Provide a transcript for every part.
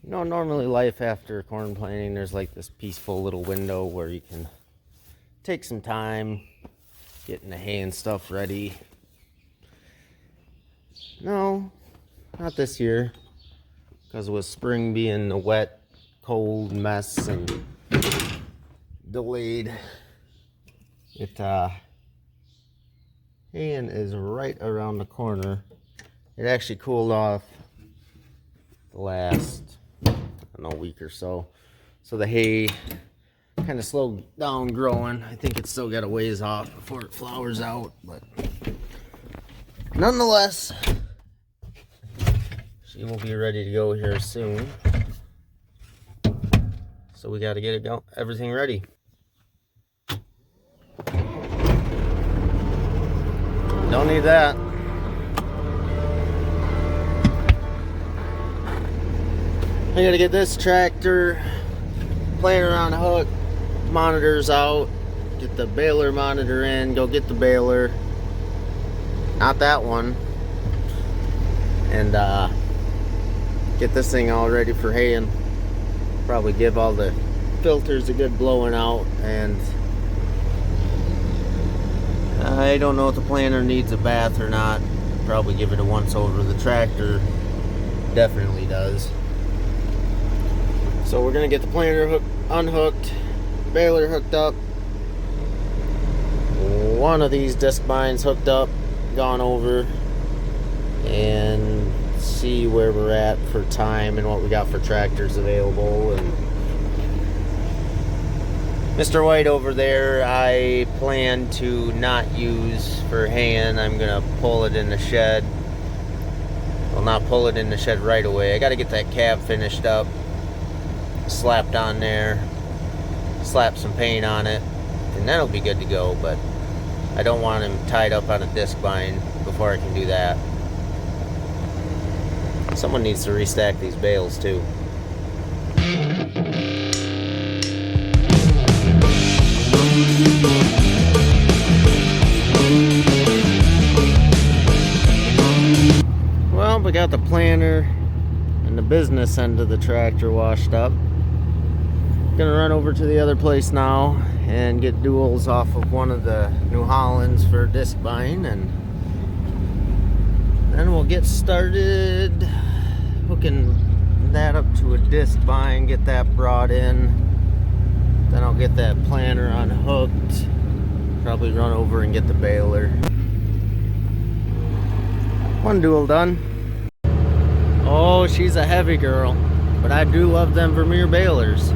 You know, normally life after corn planting, there's like this peaceful little window where you can take some time getting the hay and stuff ready. No, not this year, because with spring being a wet, cold mess and delayed, haying is right around the corner. It actually cooled off the last, I don't know, week or so. So the hay kind of slowed down growing. I think it's still got a ways off before it flowers out, but nonetheless, she will be ready to go here soon. So we got to get it going, everything ready. Don't need that. I gotta get this tractor planer on hook, monitors out, get the baler monitor in, go get the baler, not that one, and get this thing all ready for haying. Probably give all the filters a good blowing out, and I don't know if the planter needs a bath or not. Probably give it a once over. The tractor definitely does. So we're gonna get the planter unhooked, baler hooked up, one of these disc binds hooked up, gone over, and see where we're at for time and what we got for tractors available. And Mr. White over there, I plan to not use for haying. I'm gonna pull it in the shed. Well, not pull it in the shed right away. I gotta get that cab finished up, slapped on there, slap some paint on it, and that'll be good to go. But I don't want him tied up on a disc bind before I can do that. Someone needs to restack these bales too. Well, we got the planter and the business end of the tractor washed up. Gonna run over to the other place now and get duals off of one of the New Hollands for disc bind, and then we'll get started hooking that up to a disc bind, get that brought in. Then I'll get that planter unhooked, probably run over and get the baler. One dual done. Oh, she's a heavy girl, but I do love them Vermeer balers.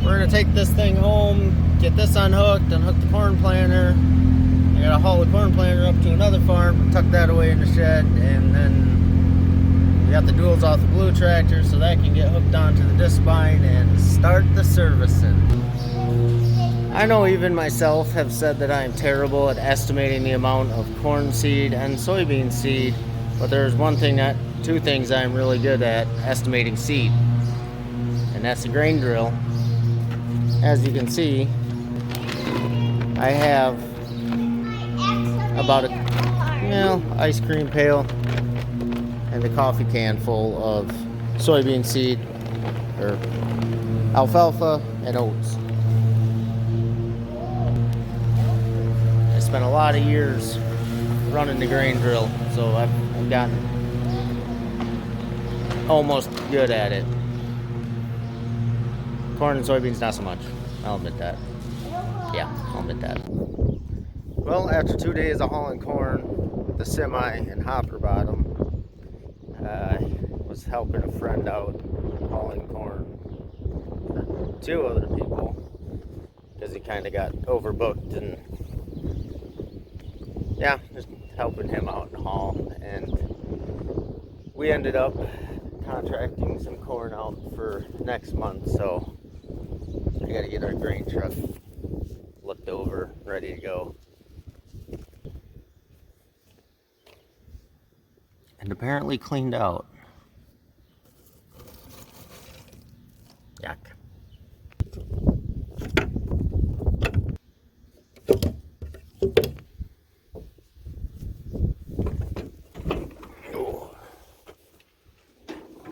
We're gonna take this thing home, get this unhooked, unhook the corn planter. I gotta haul the corn planter up to another farm, tuck that away in the shed, and then we got the duals off the blue tractor so that can get hooked onto the disc bind and start the servicing. I know even myself have said that I am terrible at estimating the amount of corn seed and soybean seed, but there's two things I'm really good at estimating seed, and that's the grain drill. As you can see, I have about a ice cream pail and a coffee can full of soybean seed, or alfalfa and oats. I spent a lot of years running the grain drill, so I've gotten almost good at it. Corn and soybeans, not so much. I'll admit that. Yeah, I'll admit that. Well, after 2 days of hauling corn with the semi and hopper bottom, I was helping a friend out hauling corn for 2 other people because he kind of got overbooked, and yeah, just helping him out and haul. And we ended up contracting some corn out for next month, so I gotta get our grain truck looked over, ready to go. And apparently cleaned out. Yuck.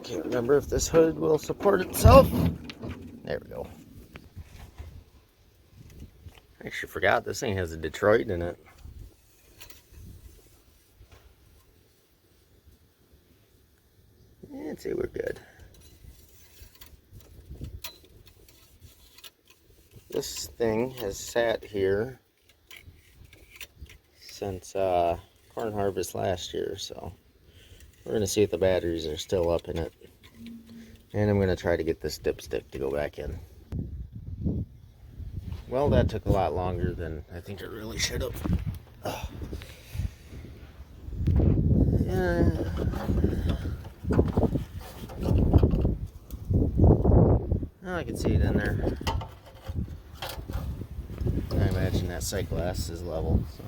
Can't remember if this hood will support itself. There we go. I actually forgot this thing has a Detroit in it. I'd say we're good. This thing has sat here since corn harvest last year, so we're going to see if the batteries are still up in it. And I'm going to try to get this dipstick to go back in. Well, that took a lot longer than I think it really should have. Yeah. Oh, I can see it in there. I imagine that sight glass is level, so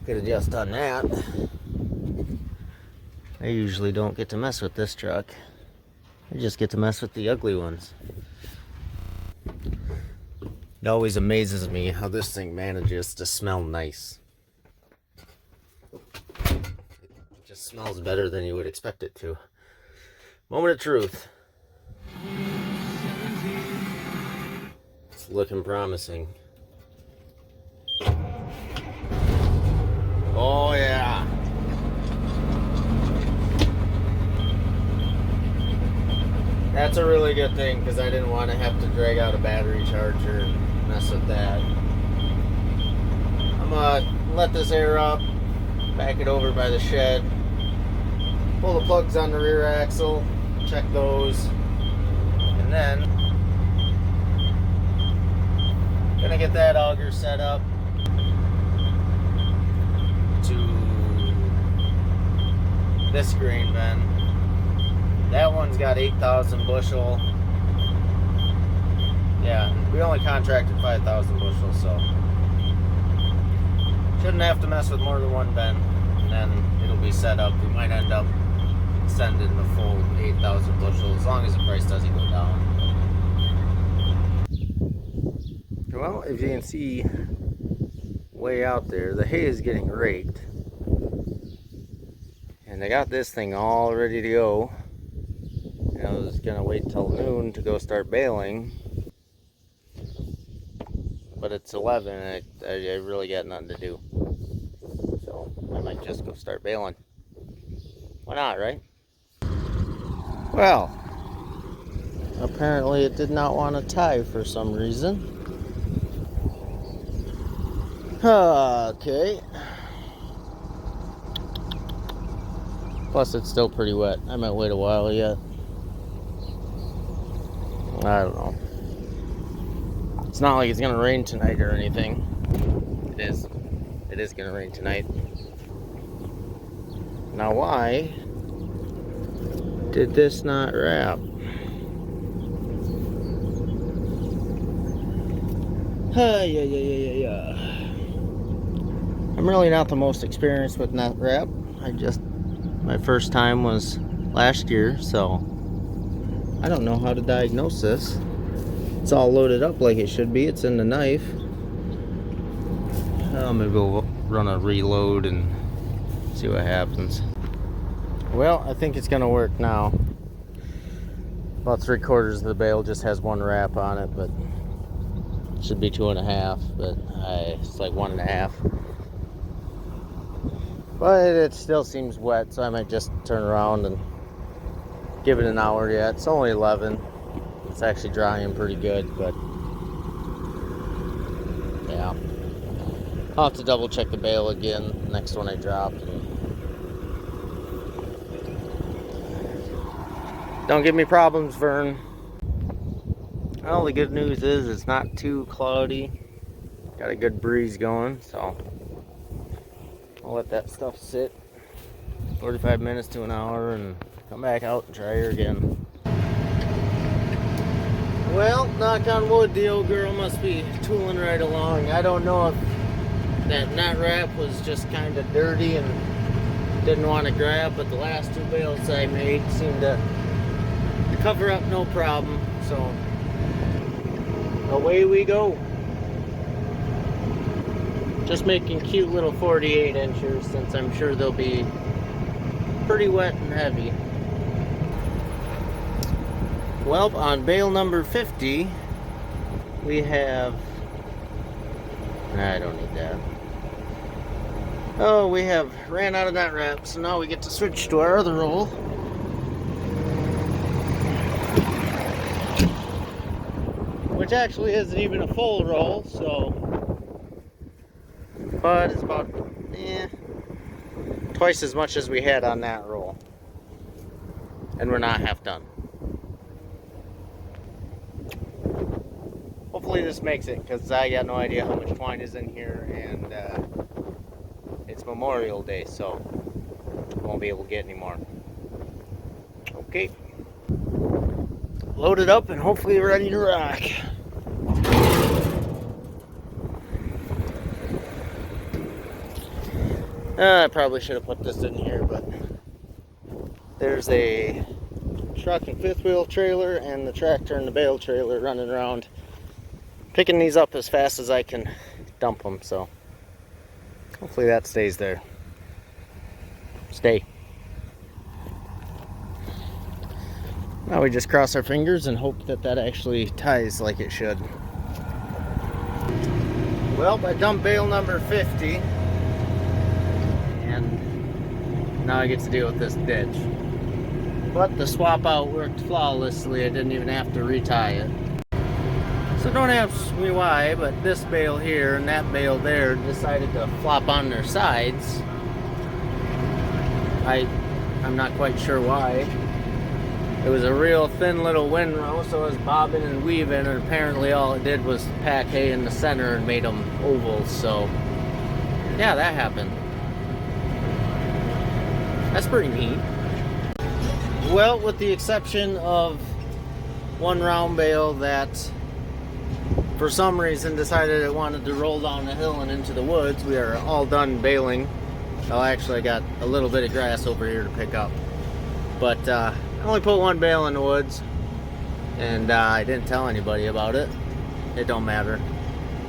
could have just done that. I usually don't get to mess with this truck. I just get to mess with the ugly ones. It always amazes me how this thing manages to smell nice. It just smells better than you would expect it to. Moment of truth. It's looking promising. Oh yeah. That's a really good thing because I didn't want to have to drag out a battery charger and mess with that. I'm gonna let this air up, back it over by the shed, pull the plugs on the rear axle, check those, and then gonna get that auger set up to this grain bin. That one's got 8,000 bushel. Yeah, we only contracted 5,000 bushel, so shouldn't have to mess with more than one bin, and then it'll be set up. We might end up sending the full 8,000 bushel as long as the price doesn't go down. Well, as you can see way out there, the hay is getting raked, and they got this thing all ready to go. I was gonna wait till noon to go start baling, but it's 11 and I really got nothing to do, so I might just go start baling. Why not, right? Well, apparently it did not want to tie for some reason. Okay. Plus it's still pretty wet. I might wait a while yet. I don't know. It's not like it's gonna rain tonight or anything. It is. It is gonna rain tonight. Now why did this not wrap? Yeah. I'm really not the most experienced with nut wrap. My first time was last year, so I don't know how to diagnose this. It's all loaded up like it should be. It's in the knife. I'm gonna go run a reload and see what happens. Well, I think it's gonna work now. About 3/4 of the bale just has one wrap on it, but it should be 2.5, but it's like 1.5. But it still seems wet, so I might just turn around and give it an hour yet. It's only 11. It's actually drying pretty good, but yeah. I'll have to double check the bale again next one I drop. Don't give me problems, Vern. Well, the good news is it's not too cloudy. Got a good breeze going, so I'll let that stuff sit 45 minutes to an hour and come back out and try her again. Well, knock on wood, the old girl must be tooling right along. I don't know if that nut wrap was just kind of dirty and didn't want to grab, but the last 2 bales I made seemed to cover up no problem. So away we go. Just making cute little 48 inchers since I'm sure they'll be pretty wet and heavy. Well, on bale number 50, we have... I don't need that. Oh, we have ran out of nut wrap, so now we get to switch to our other roll. Which actually isn't even a full roll, so... But it's about, twice as much as we had on that roll. And we're not half done. Hopefully this makes it, because I got no idea how much twine is in here, and it's Memorial Day, so I won't be able to get any more. Okay. Load it up and hopefully ready to rock. I probably should have put this in here, but there's a truck and fifth wheel trailer and the tractor and the bale trailer running around picking these up as fast as I can dump them, so hopefully that stays there. Stay. Now we just cross our fingers and hope that that actually ties like it should. Well, I dumped bale number 50, and now I get to deal with this ditch. But the swap out worked flawlessly. I didn't even have to retie it. So don't ask me why, but this bale here and that bale there decided to flop on their sides. I'm not quite sure why. It was a real thin little windrow, so it was bobbing and weaving, and apparently all it did was pack hay in the center and made them ovals, so yeah, that happened. That's pretty neat. Well, with the exception of one round bale that for some reason decided it wanted to roll down the hill and into the woods, we are all done baling. Oh, actually I got a little bit of grass over here to pick up, but I only put one bale in the woods, and I didn't tell anybody about it. It don't matter.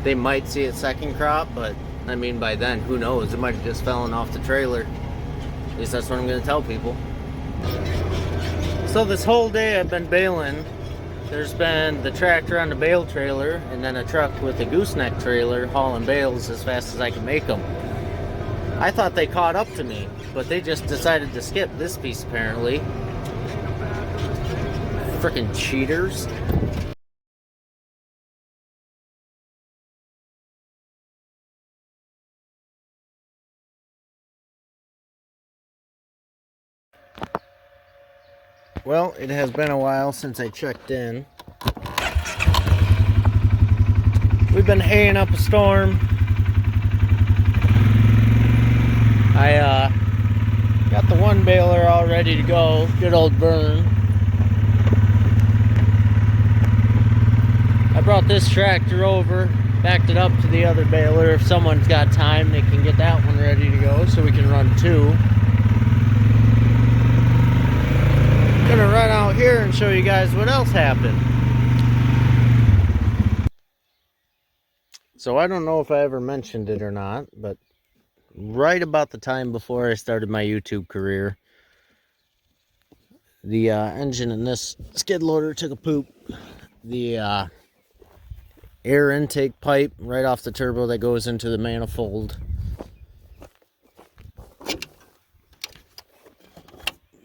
They might see it second crop, but I mean, by then, who knows? It might have just fallen off the trailer. At least that's what I'm going to tell people. So this whole day I've been baling. There's been the tractor on the bale trailer, and then a truck with a gooseneck trailer hauling bales as fast as I can make them. I thought they caught up to me, but they just decided to skip this piece apparently. Frickin' cheaters. Well, it has been a while since I checked in. We've been haying up a storm. I got the one baler all ready to go. Good old Vern. I brought this tractor over, backed it up to the other baler. If someone's got time, they can get that one ready to go so we can run two. Gonna run out here and show you guys what else happened. So I don't know if I ever mentioned it or not, but right about the time before I started my YouTube career, the engine in this skid loader took a poop. The air intake pipe right off the turbo that goes into the manifold,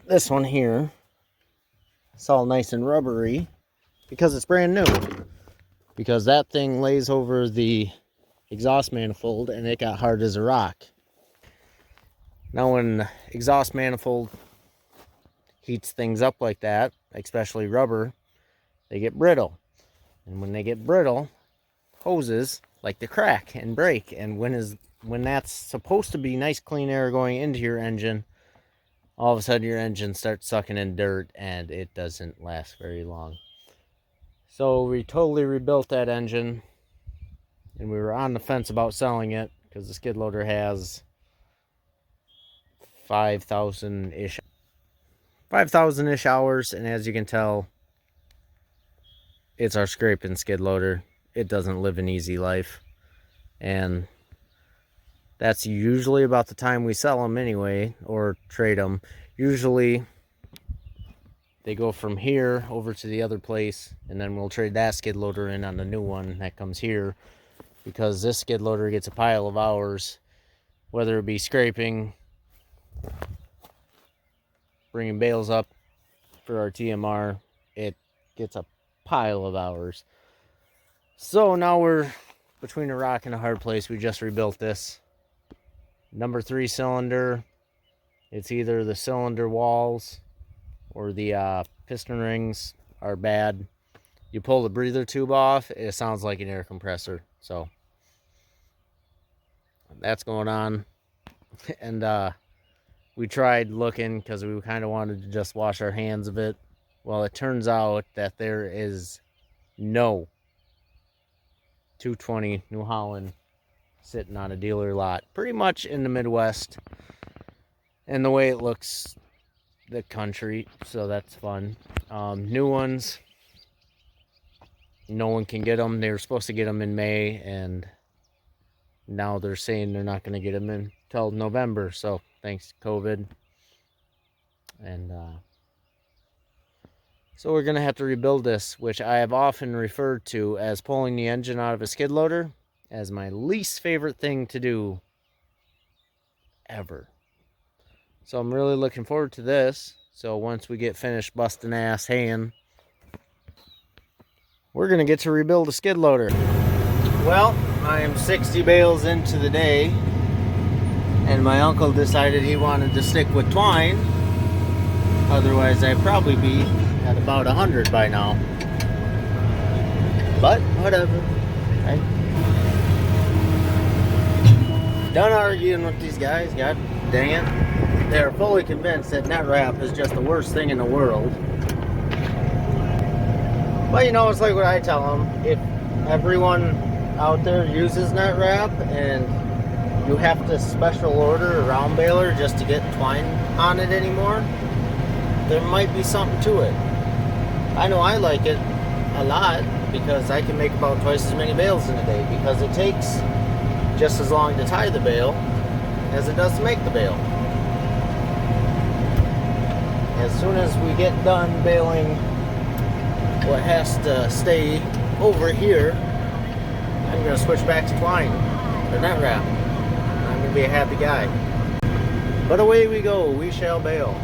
this one here, it's all nice and rubbery because it's brand new, because that thing lays over the exhaust manifold and it got hard as a rock. Now when the exhaust manifold heats things up like that, especially rubber, they get brittle, and when they get brittle, hoses like to crack and break, and when that's supposed to be nice clean air going into your engine, all of a sudden your engine starts sucking in dirt and it doesn't last very long. So we totally rebuilt that engine, and we were on the fence about selling it because the skid loader has 5,000-ish hours, and as you can tell, it's our scraping skid loader. It doesn't live an easy life, and that's usually about the time we sell them anyway, or trade them. Usually they go from here over to the other place, and then we'll trade that skid loader in on the new one that comes here, because this skid loader gets a pile of hours, whether it be scraping, bringing bales up for our TMR, it gets a pile of hours. So now we're between a rock and a hard place. We just rebuilt this. Number 3 cylinder. It's either the cylinder walls or the piston rings are bad. You pull the breather tube off, it sounds like an air compressor. So that's going on. And we tried looking because we kind of wanted to just wash our hands of it. Well, it turns out that there is no 220 New Holland sitting on a dealer lot, pretty much in the Midwest. And the way it looks, the country, so that's fun. New ones, no one can get them. They were supposed to get them in May, and now they're saying they're not going to get them until November. So thanks to COVID. And so we're going to have to rebuild this, which I have often referred to as pulling the engine out of a skid loader as my least favorite thing to do ever. So I'm really looking forward to this. So once we get finished busting ass haying, we're going to get to rebuild a skid loader. Well, I am 60 bales into the day, and my uncle decided he wanted to stick with twine. Otherwise, I'd probably be at about 100 by now. But whatever. Right? Done arguing with these guys. God dang it. They're fully convinced that net wrap is just the worst thing in the world. But you know, it's like what I tell them. If everyone out there uses net wrap and you have to special order a round baler just to get twine on it anymore, there might be something to it. I know I like it a lot because I can make about twice as many bales in a day, because it takes just as long to tie the bale as it does to make the bale. As soon as we get done baling what has to stay over here, I'm going to switch back to twine or net wrap. I'm going to be a happy guy. But away we go. We shall bale.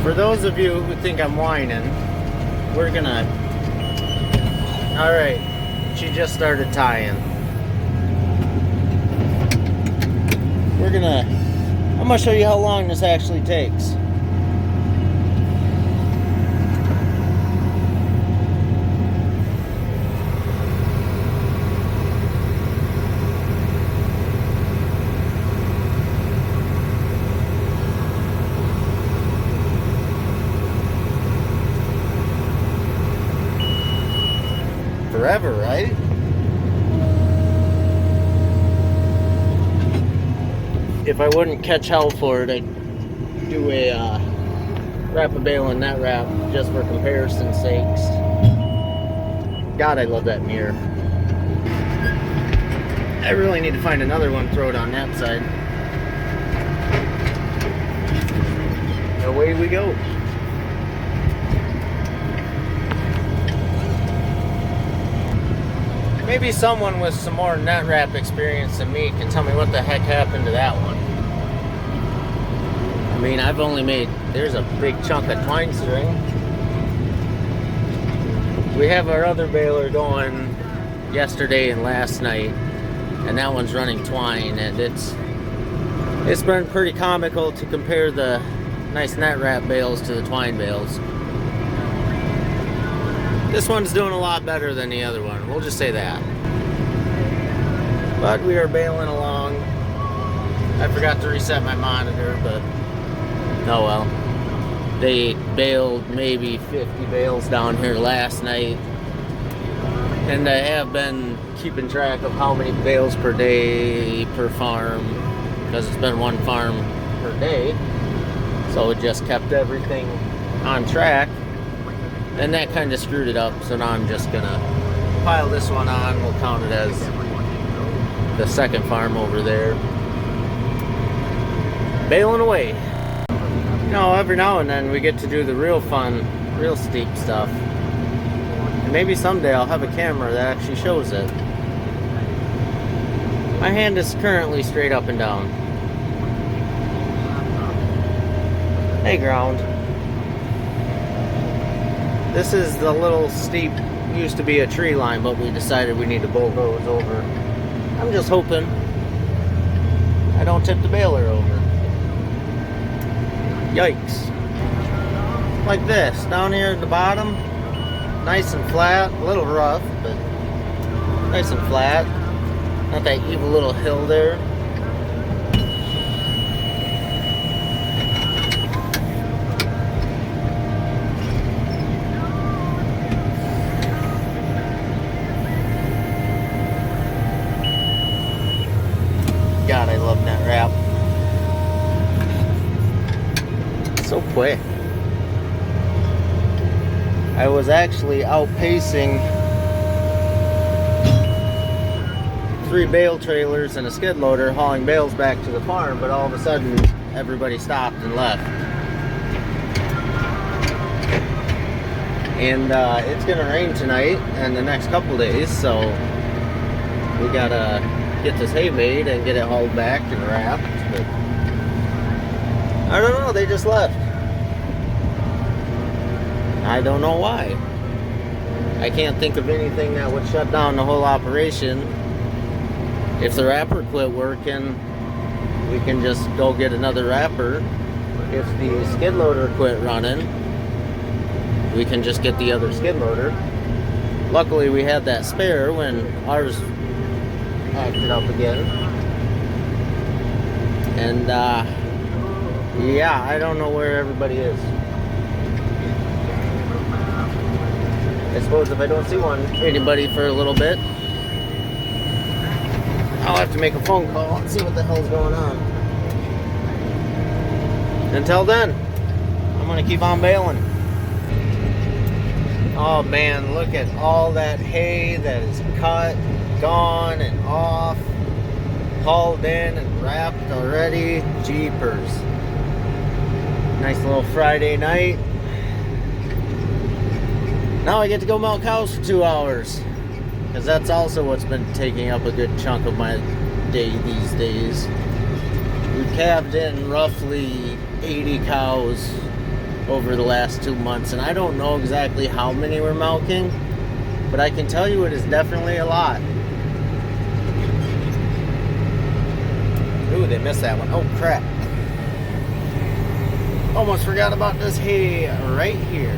For those of you who think I'm whining, we're going to... Alright, she just started tying. We're going to... I'm going to show you how long this actually takes. Forever, right? If I wouldn't catch hell for it, I'd do a wrap a bale in that wrap just for comparison's sakes. God, I love that mirror. I really need to find another one, throw it on that side. Away we go. Maybe someone with some more net wrap experience than me can tell me what the heck happened to that one. I mean, I've only made... There's a big chunk of twine string. We have our other baler going yesterday and last night, and that one's running twine, and it's been pretty comical to compare the nice net wrap bales to the twine bales. This one's doing a lot better than the other one, we'll just say that. But we are bailing along. I forgot to reset my monitor, but oh well. They baled maybe 50 bales down here last night, and I have been keeping track of how many bales per day per farm, because it's been one farm per day, so it just kept everything on track. And that kind of screwed it up, so now I'm just gonna pile this one on. We'll count it as the second farm over there. Baling away. You know, every now and then we get to do the real fun, real steep stuff. And maybe someday I'll have a camera that actually shows it. My hand is currently straight up and down. Hey, ground. This is the little steep, used to be a tree line, but we decided we need to bulldoze over. I'm just hoping I don't tip the baler over. Yikes. Like this, down here at the bottom, nice and flat, a little rough, but nice and flat. Not that evil little hill there. God, I love that wrap. So quick. I was actually outpacing 3 bale trailers and a skid loader hauling bales back to the farm, but all of a sudden everybody stopped and left. And it's gonna rain tonight and the next couple days, so we gotta get this hay made and get it hauled back and wrapped. But I don't know, they just left. I don't know why. I can't think of anything that would shut down the whole operation. If the wrapper quit working, we can just go get another wrapper. If the skid loader quit running, we can just get the other skid loader. Luckily we had that spare when ours acted up again. And yeah, I don't know where everybody is. I suppose if I don't see anybody for a little bit, I'll have to make a phone call and see what the hell's going on. Until then, I'm gonna keep on baling. Oh man, look at all that hay that is cut, gone, and off, hauled in and wrapped already. Jeepers. Nice little Friday night. Now I get to go milk cows for 2 hours. Because that's also what's been taking up a good chunk of my day these days. We've calved in roughly 80 cows over the last 2 months, and I don't know exactly how many we're milking, but I can tell you it is definitely a lot. Ooh, they missed that one. Oh crap. Almost forgot about this hay right here.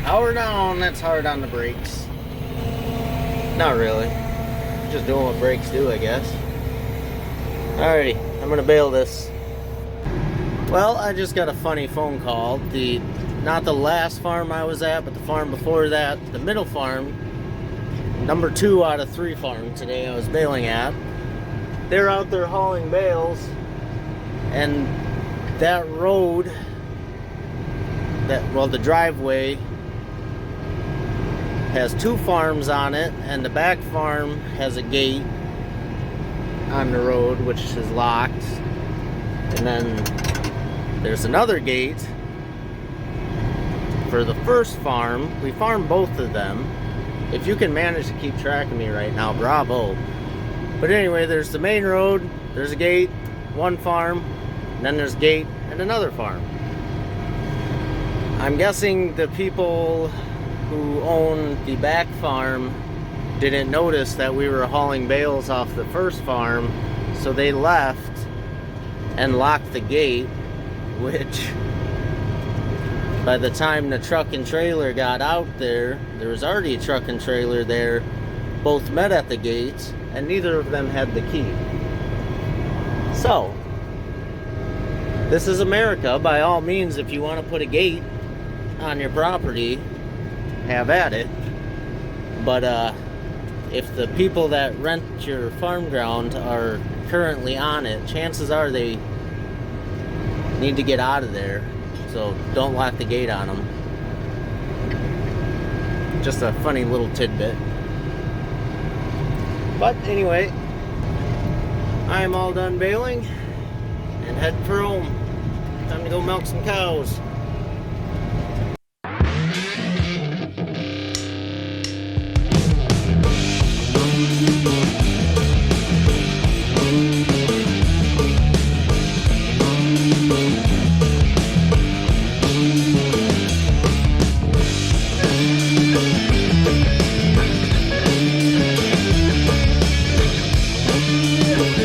Power down, that's hard on the brakes. Not really. Just doing what brakes do, I guess. Alrighty, I'm gonna bale this. Well, I just got a funny phone call. Not the last farm I was at, but the farm before that, the middle farm, number 2 out of 3 farm today I was baling at. They're out there hauling bales, and that road, the driveway, has 2 farms on it, and the back farm has a gate on the road which is locked, and then there's another gate for the first farm. We farm both of them. If you can manage to keep track of me right now, bravo. But anyway, there's the main road, there's a gate, 1 farm, and then there's a gate and another farm. I'm guessing the people who own the back farm didn't notice that we were hauling bales off the first farm, so they left and locked the gate, which by the time the truck and trailer got out there was already a truck and trailer there. Both met at the gates, and neither of them had the key. So, this is America. By all means, if you want to put a gate on your property, have at it. But if the people that rent your farm ground are currently on it, chances are they need to get out of there. So don't lock the gate on them. Just a funny little tidbit. But anyway, I'm all done baling. and heading for home. Time to go milk some cows.